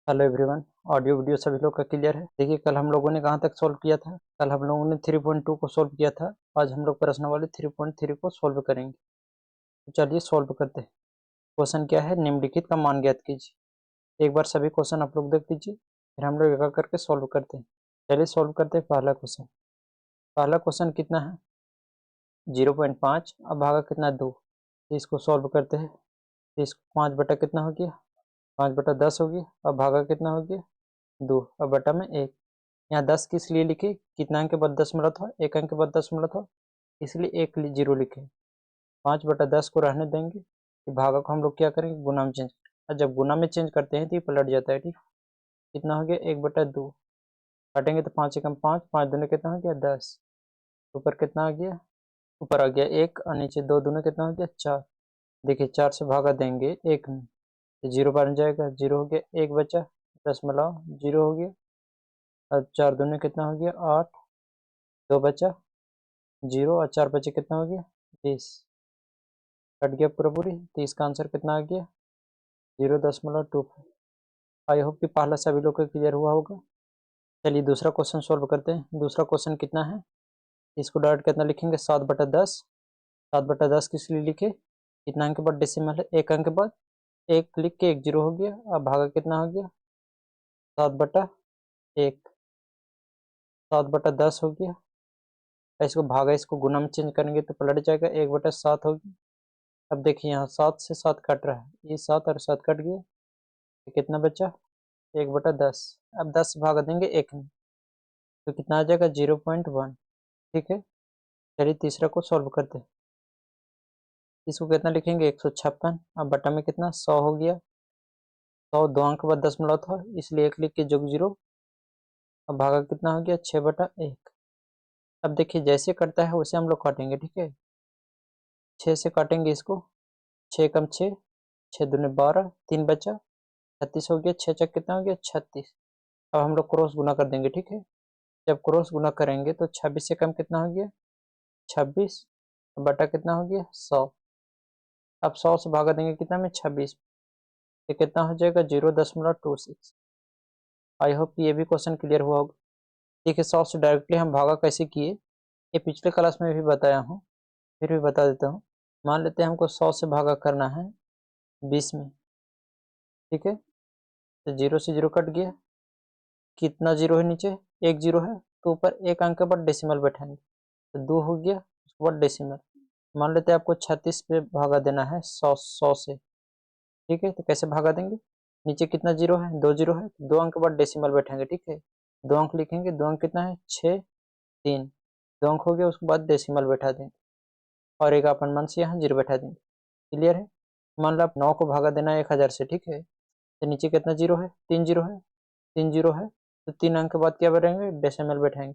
Hello everyone. Audio video सभी लोग का क्लियर है। देखिए, कल हम लोगों ने कहाँ तक सॉल्व किया था। कल हम लोगों ने 3.2 को सॉल्व किया था। आज हम लोग प्रश्न वाले 3.3 को सॉल्व करेंगे। तो चलिए सॉल्व करते हैं। क्वेश्चन क्या है, निम्नलिखित का मान ज्ञात कीजिए। एक बार सभी क्वेश्चन आप लोग देख लीजिए, फिर हम लोग एक करके सॉल्व करते हैं। चलिए सॉल्व करते हैं पहला क्वेश्चन। पहला क्वेश्चन कितना है, 0.5 अब भागा कितना, 2। तो इसको सॉल्व करते हैं। तो इसको 5 बटा कितना हो गया, 5/10 हो गया। अब भागा कितना हो गया, 2। अब बटा में 1। यहाँ 10 किस लिए लिखे, कितना अंक के बाद 10 मिला था, एक अंक के बाद 10 मिला था, इसलिए एक जीरो लिखे। 5/10 को रहने देंगे। कि भागा को हम लोग क्या करेंगे, गुना में चेंज। और जब गुना में चेंज करते हैं तो ये पलट जाता है, ठीक। कितना हो गया, 1/2। काटेंगे तो 5 एकम 5, 5 दूनी कितना हो गया, 10। ऊपर कितना आ गया, ऊपर आ गया 1 और नीचे 2 दूनी कितना हो गया, 4। देखिए 4 से भागा देंगे 1 में, तो 0 बन जाएगा, 0 हो गया, 1 बचा, 10 मिलाओ 0 हो गया। अब 4 दूनी कितना हो गया, 8, 2 बचा, 0 और 4 बचे, कितना हो गया, 20। कट गया पूरा पूरी, तो इसका आंसर कितना आ गया, 0.25। आई होप कि पहला सभी लोग को क्लियर हुआ होगा। चलिए दूसरा क्वेश्चन सॉल्व करते हैं। दूसरा क्वेश्चन कितना है, इसको डायरेक्ट कितना लिखेंगे, 7/10। 7/10 किस लिए लिखे, कितना अंक के बाद डेसिमल है, एक अंक के बाद एक लिख के 1 जीरो हो गया। अब भागा कितना हो गया, 7/1। 7/10 हो गया। इसको भागा, इसको गुना में चेंज करेंगे तो पलट जाएगा, 1/7 हो गया। अब देखिए यहाँ 7 से 7 कट रहा है, ये 7 और 7 कट गया, तो कितना बचा, 1/10। अब 10 भागा देंगे 1 में, तो कितना आ जाएगा, 0.1। ठीक है। चलिए तीसरा को सॉल्व करते हैं। इसको कितना लिखेंगे, 156। अब बटा में कितना, 100 हो गया। 100 दो अंक के बाद 10 मिला था, इसलिए 1 लिख के जोग 0। अब भागा कितना हो गया, 6/1। अब देखिए जैसे कटता है वैसे हम लोग काटेंगे, ठीक है। 6 से काटेंगे इसको, 6 कम 6, 6 दूनी 12, 3 बचा, 36 हो गया। 6 चक कितना हो गया, 36। अब हम लोग क्रॉस गुना कर देंगे, ठीक है। जब क्रॉस गुना करेंगे तो 26 से कम कितना हो गया, 26। बटा कितना हो गया, 100। अब 100 से भागा देंगे कितना में, 26। ये कितना हो जाएगा, 0.26। आई होप ये भी क्वेश्चन क्लियर हुआ होगा। देखिए 100 से डायरेक्टली हम भागा कैसे किए, ये पिछले क्लास में भी बताया हूँ, फिर भी बता देता हूँ। मान लेते हैं हमको 100 से भागा करना है 20 में, ठीक है। तो 0 से 0 कट गया, कितना जीरो है नीचे, एक जीरो है, तो ऊपर एक अंक के बाद डेसिमल बैठाएंगे, तो 2 हो गया, उसके बाद डेसिमल। मान लेते हैं आपको 36 पे भागा देना है 100 से, ठीक है। तो कैसे भागा देंगे, नीचे कितना जीरो है, 2 जीरो है, तो 2 अंक के बाद डेसिमल बैठाएंगे, ठीक है। 2 अंक लिखेंगे, 2 अंक कितना है, 6, 3। 2 अंक हो गया, उसके बाद डेसिमल बैठा देंगे, और एक अपन मन से यहाँ जीरो बैठा देंगे। क्लियर है। मान लो आप 9 को भागा देना है 1000 से, ठीक है। तो नीचे कितना जीरो है, 3 जीरो है, 3 जीरो है, तो 3 अंक के बाद क्या बैठेंगे, डेसिमल बैठाएंगे।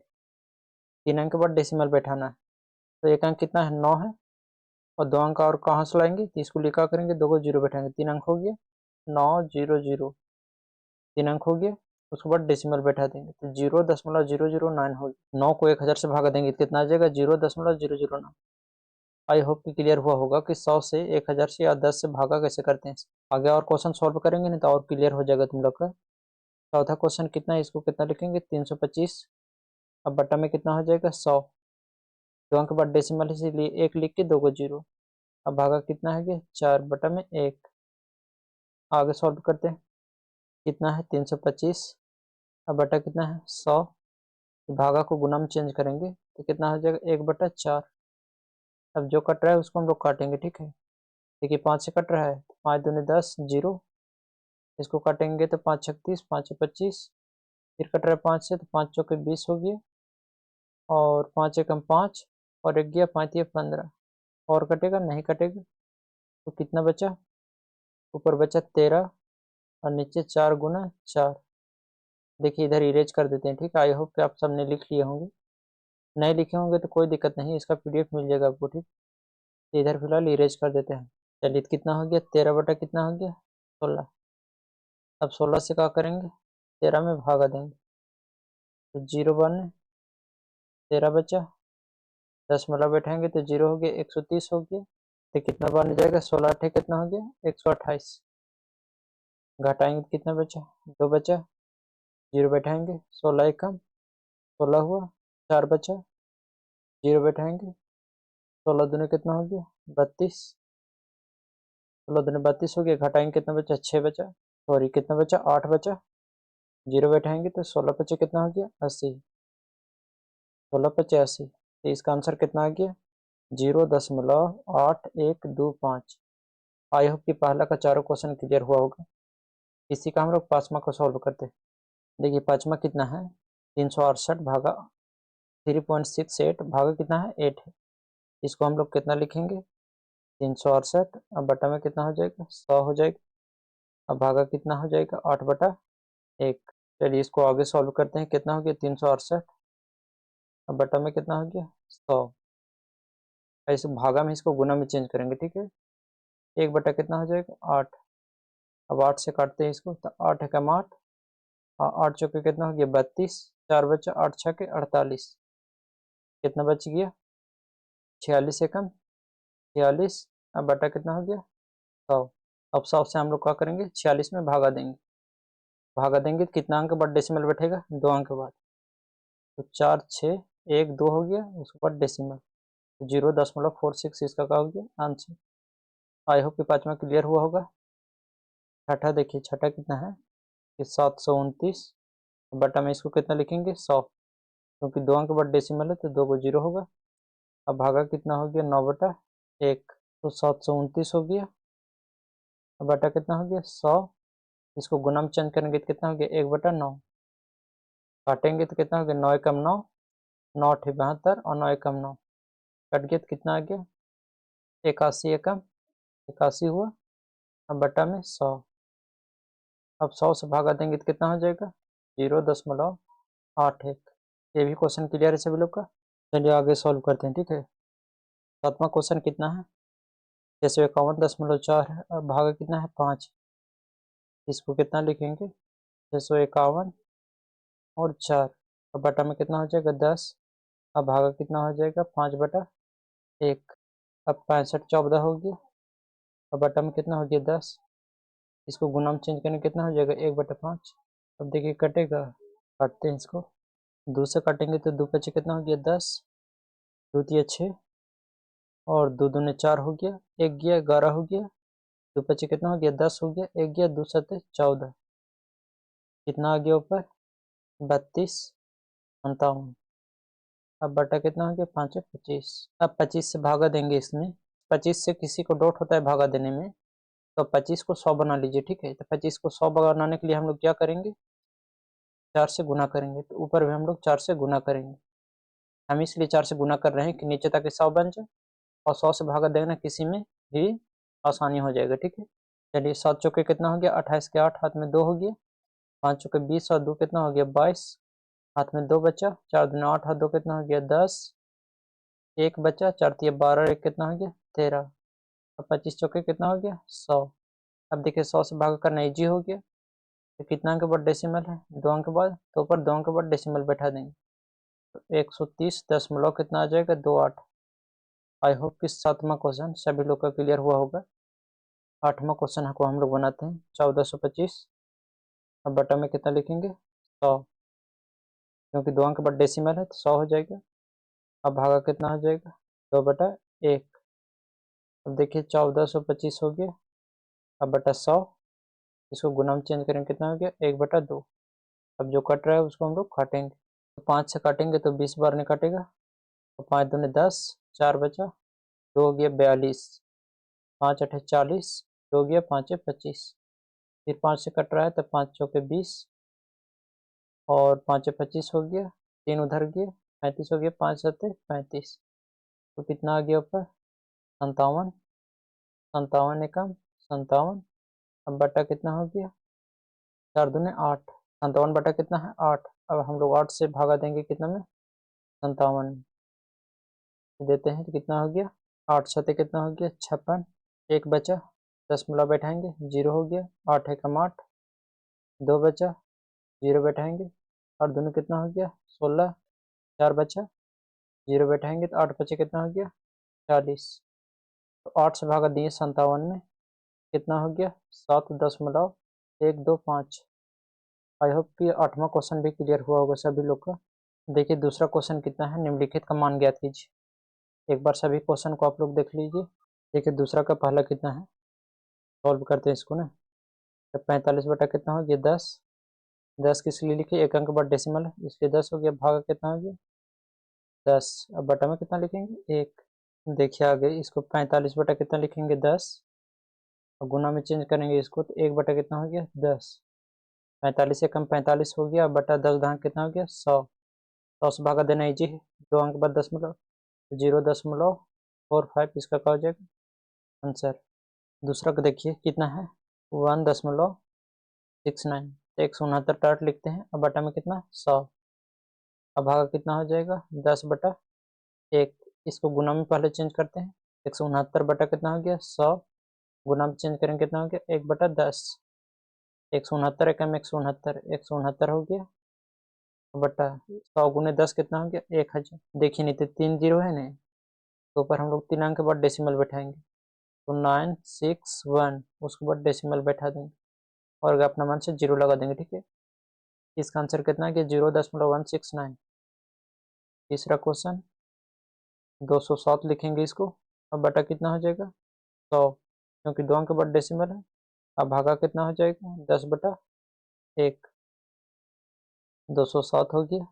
3 अंक के बाद डेसिमल बैठाना है, तो एक अंक कितना है, 9 है, और 2 अंक और कहाँ से लाएंगे, तो इसको लिखा करेंगे, 2 को जीरो बैठाएंगे, 3 अंक हो गया, 900। 3 अंक हो गया, उसके बाद डेसिमल बैठा देंगे, तो 0.009 हो गया। 9 को 1000 से भागा देंगे तो कितना आ जाएगा, 0.009। आई होप कि क्लियर हुआ होगा कि 100 से 1000 से या 10 से भागा कैसे करते हैं। आगे और क्वेश्चन सॉल्व करेंगे, नहीं तो और क्लियर हो जाएगा तुम लोग का। चौथा क्वेश्चन कितना है, इसको कितना लिखेंगे, 325। अब बटा में कितना हो जाएगा, 100। 2 अंक के बाद डेसिमल इसीलिए 1 लिख के 2 को जीरो। अब भागा कितना है, 4/1। आगे सॉल्व करते हैं। कितना है, 325। अब बटा कितना है, 100। भागा को गुना में चेंज करेंगे तो कितना हो जाएगा, 1/4। अब जो कट रहा है उसको हम लोग काटेंगे, ठीक है। देखिए 5 से कट रहा है, 5 दूनी 10, जीरो। इसको काटेंगे तो 5 36, 5 25। फिर कट रहा है 5 से, तो 5 चौके 20 हो गया, और 5 एकम 5, और एक गया 5 ये 15। और कटेगा, नहीं कटेगा, तो कितना बचा, ऊपर बचा 13, और नीचे 4 × 4। देखिए इधर इरेज कर देते हैं, ठीक है। आई होप कि आप सबने लिख लिए होंगे, नहीं लिखे होंगे तो कोई दिक्कत नहीं, इसका पीडीएफ मिल जाएगा आपको, ठीक। तो इधर फिलहाल इरेज कर देते हैं। चलिए तो कितना हो गया, 13 बटा कितना हो गया, 16। अब 16 से क्या करेंगे, 13 में भागा देंगे, तो 0 बने, 13 बचा, 10 मतलब बैठाएंगे तो 0 हो गया, 130 हो गया। तो कितना बन जाएगा, 16 8 कितना हो गया, 128। घटाएंगे तो कितना बचा, 2 बचा, 0 बैठाएंगे, 16 एकम 16 हुआ, 4 बचा, 0 बैठाएंगे, 16 दूनी कितना हो गया 32, 16 दूनी 32 हो गया, घटाएंगे कितना बचा 6 बचा, सॉरी कितना बचा 8 बचा, 0 बैठाएंगे तो 16 पचे कितना हो गया 80, 16 × 80, तो इसका आंसर कितना आ गया 0.8125। आई होप कि पहला का चारों क्वेश्चन क्लियर हुआ होगा। इसी का हम लोग पांचवा को सॉल्व करते हैं। देखिए पांचवा कितना है 368 भागा 3.68 भागा कितना है 8 है। इसको हम लोग कितना लिखेंगे 368, अब बटा में कितना हो जाएगा 100 हो जाएगा, अब भागा कितना हो जाएगा 8/1। चलिए इसको आगे सॉल्व करते हैं, कितना हो गया 368, अब बटा में कितना हो गया 100। ऐसे भागा में इसको गुना में चेंज करेंगे, ठीक है। 1/, कितना हो जाएगा 8, अब 8 से काटते हैं इसको तो 8 एकम 8, 8 चौके कितना हो गया 32, 4 बचा, 8 छके 48, कितना बच गया 46 एकम 46, अब बटा कितना हो गया 100। अब 100 से हम लोग क्या करेंगे 46 में भागा देंगे, तो कितना अंक बाद डेसिमल बैठेगा 2 अंक बाद, तो 4 6 1 2 हो गया, उसके बाद डेसिमल 0.46 इसका क्या हो गया आंसर। आई होप कि पांचवा क्लियर हुआ होगा। छठा देखिए, छठा कितना है कि 729, बटा में इसको कितना लिखेंगे 100, क्योंकि 2 अंक बाद डेसिमल है तो 2 को 0 होगा। अब भागा कितना हो गया 9/1, तो 729 हो गया, अब बटा कितना हो गया 100, इसको गुना में चेंज करेंगे तो कितना हो गया 1/9, काटेंगे तो कितना हो गया 9 एकम 9, 9 8 72 और 9 एकम 9, कट गया तो कितना आ गया 81 एकम 81 हुआ, अब बटा में 100, अब 100 से भागा देंगे तो कितना हो जाएगा 0.81। ये भी क्वेश्चन क्लियर है सभी लोग का। चलिए आगे सॉल्व करते हैं, ठीक है। सातवां क्वेश्चन कितना है 651.4 है, अब भागा कितना है 5, इसको कितना लिखेंगे 651 और 4, अब बटा में कितना हो जाएगा 10, अब भागा कितना हो जाएगा 5/1, अब 65 14 हो गया, अब बटा में कितना हो गया 10, इसको गुना में चेंज करने कितना हो जाएगा 1/5। अब देखिए कटेगा, काटते हैं इसको, 2 से काटेंगे तो 2 पचे कितना हो गया 10, 2 तिया 6 और 2 दूने 4 हो गया, 1 गया 11 हो गया, 2 पचे कितना हो गया 10 हो गया, 1 गया 2 7 14, कितना आ गया ऊपर 32 57, अब बटा कितना हो गया 5 25। अब 25 से भागा देंगे, इसमें 25 से किसी को डॉट होता है भागा देने में, तो 25 को 100 बना लीजिए, ठीक है। तो 25 को 100 बनाने के लिए हम लोग क्या करेंगे 4 से गुना करेंगे, तो ऊपर भी हम लोग 4 से गुना करेंगे। हम इसलिए 4 से गुना कर रहे हैं कि नीचे तक 100 बन जाए, और 100 से भागा देना किसी में भी आसानी हो जाएगा, ठीक है। चलिए 7 चौके कितना हो गया 28 के 8, हाथ में 2 हो गया, 5 चौके 20 और 2 कितना हो गया 22, हाथ में 2 बचा, 4 दूनी 8 और 2 कितना हो गया 10, 1 बचा, 4 तिया 12, 1 कितना हो गया 13, अब 25 चौके कितना हो गया 100। अब देखिए 100 से भागा करना इजी हो गया, तो कितना अंक बाद डेसिमल है 2 अंक बाद, तो ऊपर 2 अंक बाद डेसिमल बैठा देंगे, तो 130 कितना आ जाएगा 28। आई होप कि सातवां क्वेश्चन सभी लोग का क्लियर हुआ होगा। आठवां क्वेश्चन को हम लोग बनाते हैं 1425, अब बटा में कितना लिखेंगे 100, क्योंकि 2 अंक बाद डेसिमल है तो 100 हो जाएगा, अब भागा कितना हो जाएगा 2/1। अब देखिए 1425 हो गया, अब बटा 100, इसको गुना में चेंज करेंगे कितना हो गया 1/2। अब जो कट रहा है उसको हम लोग काटेंगे, तो 5 से काटेंगे तो 20 बार नहीं काटेगा, तो 5 दूनी 10, 4 बचा, 2 हो गया 42, 5 8 40, 2 हो गया 5 25, फिर 5 से कट रहा है तो 5 चौके 20 और 5 25 हो गया, 3 उधर गया 35 हो गया, 5 7 35, तो कितना आ गया ऊपर 57, 57 एकम 57, अब बटा कितना हो गया 4 दूने 8, 57 बटा कितना है 8, अब हम लोग 8 से भागा देंगे कितना में 57 देते हैं तो कितना हो गया 8 छते कितना हो गया 56, 1 बचा, 10 मिला बैठाएंगे 0 हो गया, 8 एकम 8, 2 बचा, 0 बैठाएंगे, और दोनों कितना हो गया 16, 4 बचा, 0 बैठाएंगे तो 8 बचे कितना हो गया 40, तो 8 से भागा दिए 57 में, कितना हो गया 7.1 1 2 5। आई होप कि 8वां क्वेश्चन भी क्लियर हुआ होगा सभी लोग का। देखिए दूसरा क्वेश्चन कितना है, निम्नलिखित का मान ज्ञात कीजिए। एक बार सभी क्वेश्चन को आप लोग देख लीजिए। देखिए दूसरा का पहला कितना है, सॉल्व करते हैं इसको ना। तो 45 बटा कितना हो गया 10। 10 किस लिए लिखिए, एक अंक बाद डेसिमल है इसलिए 10 हो गया। भागा कितना हो गया 10। अब बटा में कितना लिखेंगे 1। देखिए आगे इसको 45 बटा कितना लिखेंगे 10, और गुना में चेंज करेंगे इसको तो 1 बटा कितना हो गया 10। 45 से कम 45 हो गया, बटा 10 दहाँ कितना हो गया 100। 100 से भागा देना इजी है, 2 अंक बाद दशमलव, 0.45 इसका क्या हो जाएगा आंसर। दूसरा का देखिए कितना है 1.69, तो 169 टाट लिखते हैं। अब बटा में कितना 100। अब भागा कितना हो जाएगा 10 बटा 1। इसको गुना में पहले चेंज करते हैं। 169 बटा कितना हो गया 100, गुना में चेंज करेंगे कितना हो गया 1 बटा 10। 169 एकम 169, 169 हो गया बटा 100 गुने 10 कितना हो गया 1000। देखिए नहीं तो 3 जीरो है ना, तो ऊपर हम लोग 3 अंक के बाद डेसिमल बैठाएंगे तो 961, उसके बाद डेसिमल बैठा देंगे और अगर अपना मन से जीरो लगा देंगे। ठीक है, इसका आंसर कितना है कि 0.169। तीसरा क्वेश्चन 207 लिखेंगे इसको। अब बटा कितना हो जाएगा 100, क्योंकि 2 अंक के बाद डेसिमल है। अब भागा कितना हो जाएगा 10 बटा 1। 207 हो गया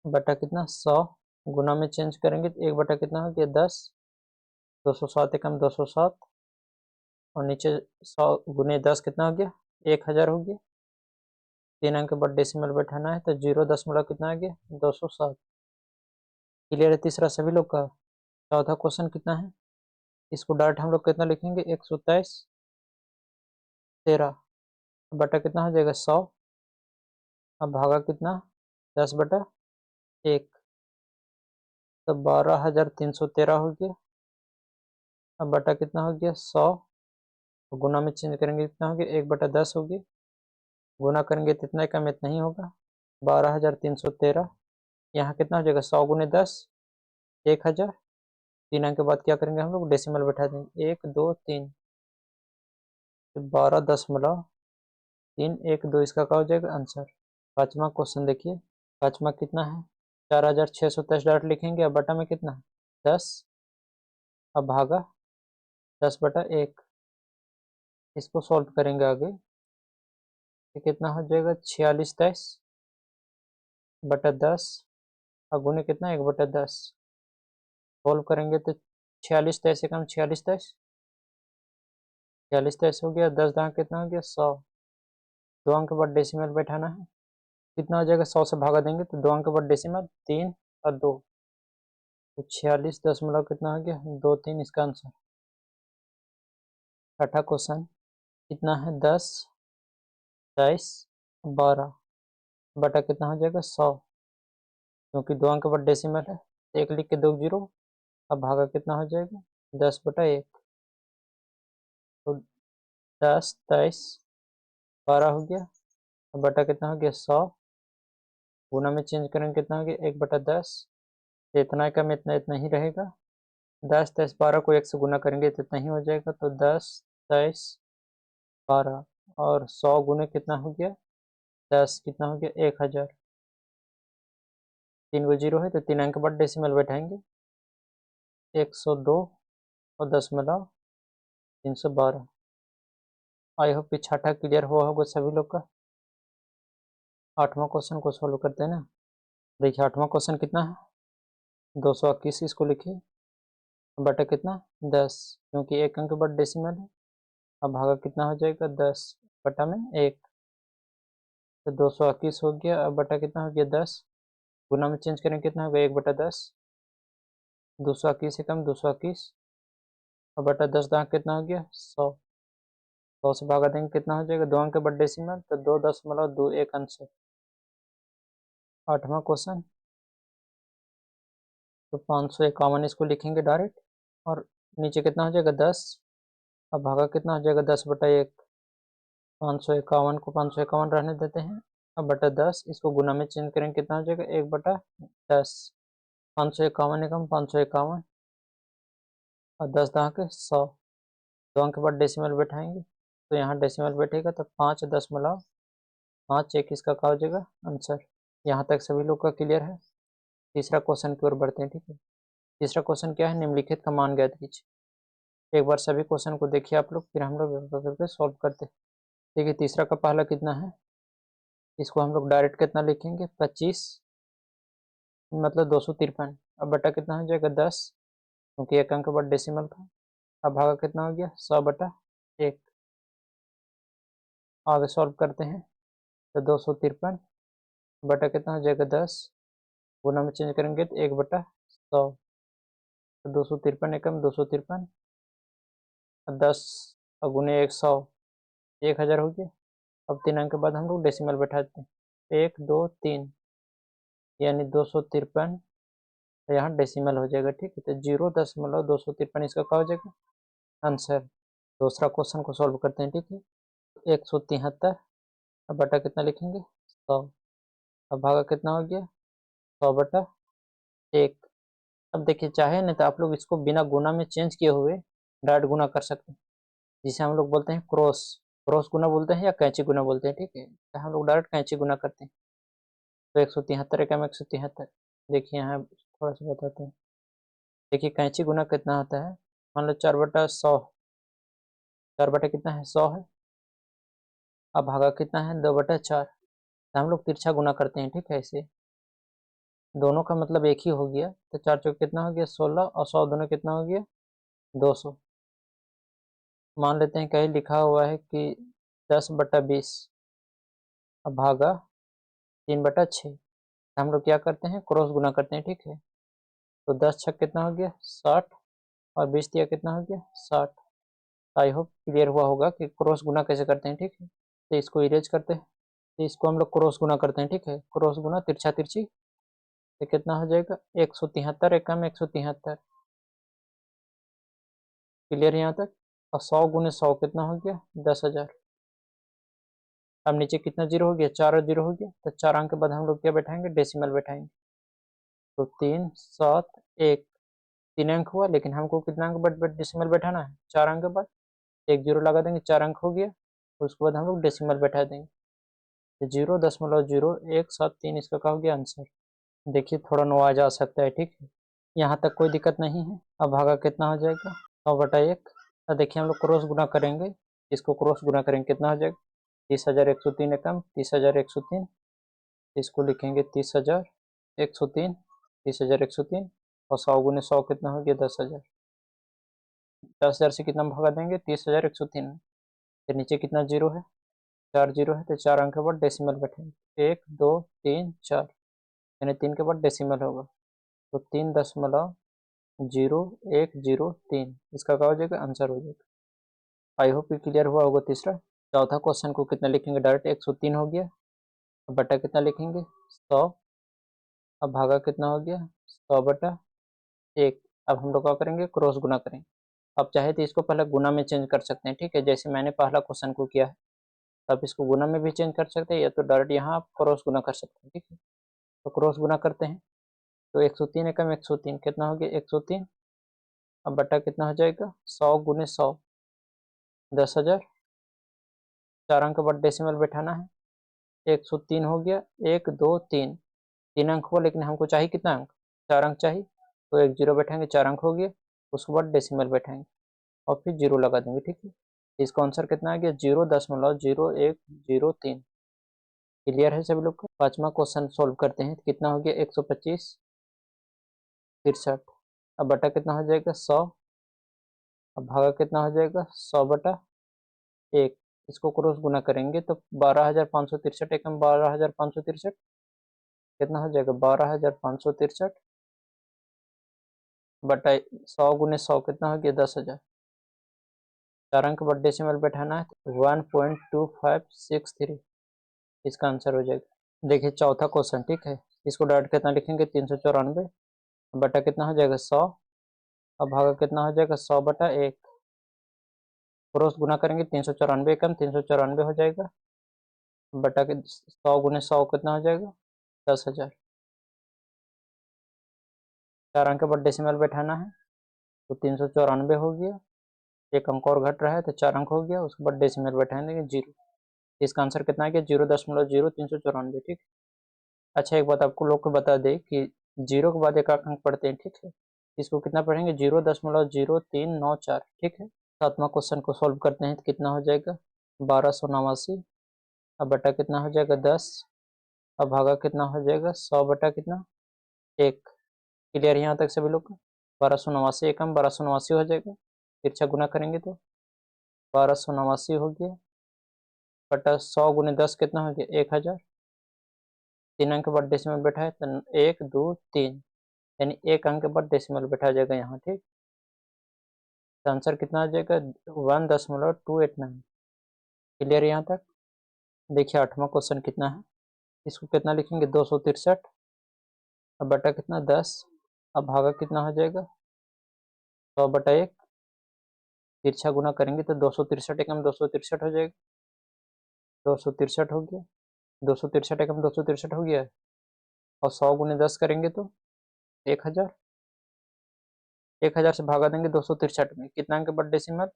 बटा कितना 100, गुना में चेंज करेंगे तो 1 बटा कितना हो गया 10। 207 एकम 207, और नीचे 100 गुने 10 कितना हो गया 1000 हो गया। 3 अंक के बाद डेसिमल बैठाना है तो 0 कितना आ गया 207। क्लियर है तीसरा सभी लोग का। चौथा क्वेश्चन कितना है, इसको डायरेक्ट हम लोग कितना लिखेंगे 123 13 बटा कितना हो जाएगा 100। अब भागा कितना 10 बटा 1, तो 12,313 हो गया। अब बटा कितना हो गया 100, गुना में चेंज करेंगे कितना हो गया 1 बटा 10 हो गया। गुना करेंगे तो इतना कम इतना ही होगा 12,313। यहाँ कितना हो जाएगा 100 गुने 10 1000। 3 अंक के बाद क्या करेंगे हम लोग डेसिमल बैठा देंगे 1 2 3, तो 12.312 इसका क्या हो जाएगा आंसर। पाँचवा क्वेश्चन देखिए, पाँचवा कितना है 4623 डायरेक्ट लिखेंगे। अब बटा में कितना है 10। अब भागा 10 बटा 1, इसको सॉल्व करेंगे आगे तो कितना हो जाएगा 4623 बटा 10, और गुने कितना 1 बटा 10। सॉल्व करेंगे तो 4623 से कम 4623, 4623 हो गया। 10 दांत कितना हो गया 100। 2 अंक के बाद डेसिमल बैठाना है, कितना हो जाएगा 100 से भागा देंगे तो 2 अंक के बाद डेसिमल 3 और 2, तो 46 दशमलव कितना हो गया 23 इसका आंसर। छठा क्वेश्चन कितना है 10 23 12 बटा कितना हो जाएगा 100, क्योंकि 2 अंक के बाद डेसिमल है 1 लिख के 2 जीरो। अब भागा कितना हो जाएगा 10 बटा 1, तो 10 23 12 हो गया। अब बटा कितना हो गया 100, गुना में चेंज करेंगे कितना हो गया 1 बटा 10। इतना कम इतना इतना ही रहेगा। 10 23 12 को 1 से गुना करेंगे तो इतना ही हो जाएगा, तो 10 23 12 और 100 गुने कितना हो गया 10, कितना हो गया 1000। 3 गो जीरो है तो 3 अंक के बाद डेसिमल बैठाएंगे 102 और 312। आई होप कि छठा क्लियर हुआ होगा सभी लोग का। आठवां क्वेश्चन को सॉल्व करते हैं ना। देखिए आठवां क्वेश्चन कितना है 221, इसको लिखिए बटा कितना 10, क्योंकि 1 अंक के बाद डेसिमल है। अब भागा कितना हो जाएगा 10 बटा में 1, तो 221 हो गया। अब बटा कितना हो गया 10, गुना में चेंज करें कितना होगा 1 बटा 10। 221 से कम 221, और बटा 10 दांत कितना हो गया 100। 100 से भागा देंगे कितना हो जाएगा 2 अंक के बाद डेसिमल, तो 2.21 आंसर। आठवां क्वेश्चन तो 551 इसको लिखेंगे डायरेक्ट, और नीचे कितना हो जाएगा 10। अब भागा कितना हो जाएगा 10 बटा 1। 551 को 551 रहने देते हैं। अब बटा 10, इसको गुना में चेंज करेंगे कितना हो जाएगा 1 बटा 10। 551 एकम 551, और 10 दहाँ के 100। 2 अंक के बाद डेसिमल बैठाएंगे तो यहाँ डेसिमल बैठेगा तो 5.5 इसका क्या हो जाएगा आंसर। यहाँ तक सभी लोग का क्लियर है। तीसरा क्वेश्चन की ओर बढ़ते हैं, ठीक है। तीसरा क्वेश्चन क्या है, निम्नलिखित का मान ज्ञात कीजिए। एक बार सभी क्वेश्चन को देखिए आप लोग, फिर हम लोग करके सॉल्व करते हैं। देखिए तीसरा का पहला कितना है, इसको हम लोग डायरेक्ट कितना लिखेंगे 25 मतलब 253। अब बटा कितना हो जाएगा 10, क्योंकि एक अंक बाद डेसिमल था। अब भागा कितना हो गया 100/1। आगे सॉल्व करते हैं तो 253 बटा कितना हो जाएगा 10, गुना में चेंज करेंगे तो 1/100। तो 253 एकम 253 और 10 और गुने 100 1000 हो गया। अब 3 अंक के बाद हम लोग डेसिमल बैठाते हैं 1 2 3, यानी 253 यहाँ डेसिमल हो जाएगा, ठीक है। तो 0.253 इसका क्या हो जाएगा आंसर। दूसरा क्वेश्चन को सॉल्व करते हैं, ठीक है। 173 अब बटा कितना लिखेंगे 100। अब भागा कितना हो गया 100/1। अब देखिए चाहे नहीं तो आप लोग इसको बिना गुना में चेंज किए हुए डायरेक्ट गुना कर सकते हैं, जिसे हम लोग बोलते हैं क्रॉस क्रॉस गुना बोलते हैं या कैंची गुना बोलते हैं, ठीक है। तो हम लोग डायरेक्ट कैंची गुना करते हैं। तो 173 एकम 173। देखिए यहाँ थोड़ा सा बताते हैं। देखिए कैंची गुना कितना होता है, मान लो 4/100, 4 बटा कितना है 100 है। अब भागा कितना है 2/4। तो हम लोग तिरछा गुना करते हैं, ठीक है। ऐसे दोनों का मतलब एक ही हो गया। तो 4 चौक कितना हो गया 16 और 100 दोनों कितना हो गया 200। मान लेते हैं कहीं लिखा हुआ है कि 10/20। अब भागा 3/6। हम लोग क्या करते हैं क्रॉस गुना करते हैं, ठीक है। तो 10 छक कितना हो गया 60 और 20 दिया कितना हो गया 60। आई होप क्लियर हुआ होगा कि क्रॉस गुना कैसे करते हैं, ठीक है। तो इसको इरेज करते हैं, तो इसको हम लोग क्रॉस गुना करते हैं, ठीक है। क्रॉस गुना तिरछा तिरछी, तो कितना हो जाएगा 173 एकम 173। क्लियर यहाँ तक। और 100 गुने 100 कितना हो गया 10,000। अब नीचे कितना जीरो हो गया 4 और जीरो हो गया। तो 4 अंक के बाद हम लोग क्या बैठाएंगे डेसिमल बैठाएंगे। तो 3 7 1 3 अंक हुआ, लेकिन हमको कितना अंक बाद डेसिमल बैठाना है 4 अंक के बाद। एक जीरो लगा देंगे 4 अंक हो गया। उसके बाद हम लोग डेसिमल बैठा देंगे। तो 0.0173 इसका क्या हो गया आंसर। देखिए थोड़ा नवाज आ सकता है, ठीक है। यहाँ तक कोई दिक्कत नहीं है। अब भागा कितना हो जाएगा 100/1। अब देखिए हम लोग क्रॉस गुना करेंगे, इसको क्रॉस गुना करेंगे कितना हो जाएगा 30,103 एकम 30,103। इसको लिखेंगे 30,103 30,103। और 100 गुने 100 कितना हो गया 10,000। 10,000 से कितना भागा देंगे 30,103। फिर नीचे कितना जीरो है 4 जीरो है। तो 4 अंक के बाद डेसिमल बैठेंगे 1 2 3 4, यानी 3 के बाद डेसिमल होगा। तो 3.00103 इसका क्या हो जाएगा आंसर हो जाएगा। आई होप ये क्लियर हुआ होगा तीसरा। चौथा क्वेश्चन को कितना लिखेंगे डायरेक्ट 103 हो गया। अब बटा कितना लिखेंगे 100। अब भागा कितना हो गया 100/1। अब हम लोग क्या करेंगे क्रॉस गुना करेंगे। अब चाहे तो इसको पहले गुना में चेंज कर सकते हैं, ठीक है, जैसे मैंने पहला क्वेश्चन को किया है। आप इसको गुना में भी चेंज कर सकते हैं या तो डायरेक्ट यहाँ आप क्रॉस गुना कर सकते हैं, ठीक है। तो क्रॉस गुना करते हैं। तो 103 एकम 103 कितना हो गया 103। अब बटा कितना हो जाएगा 100 गुने 100 10,000। 4 अंक बाद डेसिमल बैठाना है। 103 हो गया 1 2 3, 3 अंक हुआ, लेकिन हमको चाहिए कितना अंक 4 अंक चाहिए। तो एक जीरो बैठाएंगे 4 अंक हो गया। उसके बाद डेसिमल बैठाएंगे और फिर जीरो लगा देंगे, ठीक है। इसका आंसर कितना आ गया 0.0103। क्लियर है सभी लोग को। पांचवा क्वेश्चन सोल्व करते हैं। कितना हो गया 125 63। अब बटा कितना हो जाएगा 100। अब भागा कितना हो जाएगा 100/1। इसको क्रॉस गुना करेंगे तो 12,563 एकम 12,563 कितना हो जाएगा 12,563 बटा 100 गुने 100 कितना हो गया 10,000। 4 अंक बाद डेसिमल बैठाना है 1.2563 इसका आंसर हो जाएगा। देखिए चौथा क्वेश्चन, ठीक है। इसको डायरेक्ट कितना लिखेंगे 394 बटा कितना हो जाएगा 100। अब भागा कितना हो जाएगा 100/1। क्रॉस गुना करेंगे 394 कम 394 हो जाएगा बटा के 100 गुने 100 कितना हो जाएगा 10,000। 4 अंक के बाद डेसिमल बैठाना है तो 394 हो गया एक अंक और घट रहा है तो 4 अंक हो गया, उसके बाद डेसिमल बैठा देंगे 0। इसका आंसर कितना आ गया 0.0394, ठीक। अच्छा एक बात आपको लोग को बता दें कि 0 के बाद एक अंक पढ़ते हैं, ठीक है। इसको कितना पढ़ेंगे 0.0394, ठीक है। 7वां क्वेश्चन को सॉल्व करते हैं तो कितना हो जाएगा 1289, अब बटा कितना हो जाएगा 10, अब भागा कितना हो जाएगा 100 बटा कितना 1। क्लियर यहाँ तक सभी लोग का। 1289 एकम 1289 हो जाएगा, तिरछा गुना करेंगे तो 1289 हो गया बटा 100 गुने 10 कितना हो गया 1000। 3 अंक के बाद डेसिमल बैठा है तो 1 2 3, यानी 1 अंक के बाद डेसिमल बैठा जाएगा यहाँ, ठीक। तो आंसर कितना आ जाएगा 1.289। क्लियर यहाँ तक। देखिए 8वां क्वेश्चन कितना है, इसको कितना लिखेंगे 263, अब बटा कितना 10, अब भागा कितना हो जाएगा 100 बटा 1, तिरछा गुना करेंगे तो 263 एकम 263 हो जाएगा, 263 हो गया, 263 एकम 263 हो गया है। और 100 गुने 10 करेंगे तो 1000, 1000 से भागा देंगे 263 में, कितना अंक के बाद डेसिमल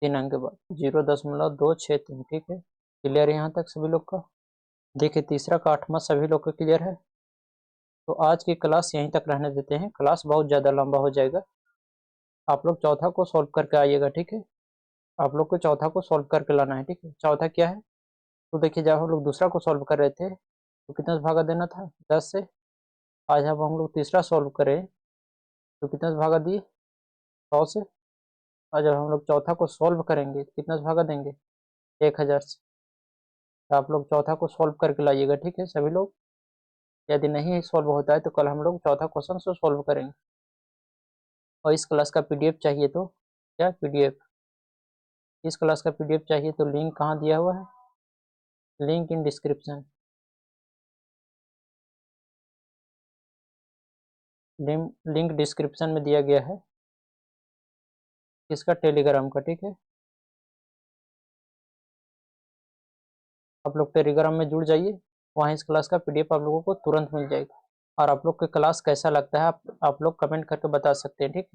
3 अंक के बाद 0.263, ठीक है। क्लियर यहाँ तक सभी लोग का। देखिए तीसरा का 8वां सभी लोग का क्लियर है। तो आज की क्लास यहीं तक रहने देते हैं, क्लास बहुत ज़्यादा लंबा हो जाएगा। आप लोग चौथा को सॉल्व करके आइएगा, ठीक है। आप लोग को चौथा को सॉल्व करके लाना है, ठीक है। चौथा क्या है तो देखिए, जब हम लोग दूसरा को सॉल्व कर रहे थे तो कितना से भागा देना था 10 से। आज अब हम लोग तीसरा सॉल्व करें तो कितना से भागा दिए 100 से। और जब हम लोग चौथा को सॉल्व करेंगे तो कितना से भागा देंगे 1000 से। तो आप लोग चौथा को सॉल्व करके लाइएगा, ठीक है सभी लोग। यदि नहीं सॉल्व होता है तो कल हम लोग चौथा क्वेश्चन से सॉल्व करेंगे। और इस क्लास का पीडीएफ चाहिए तो क्या पीडीएफ, इस क्लास का पीडीएफ चाहिए तो लिंक कहाँ दिया हुआ है, link in description. Link description में दिया गया है, इसका टेलीग्राम का, ठीक है। आप लोग टेलीग्राम में जुड़ जाइए, वहाँ इस क्लास का पीडीएफ आप लोगों को तुरंत मिल जाएगा। और आप लोग को क्लास कैसा लगता है आप लोग कमेंट करके बता सकते हैं, ठीक है।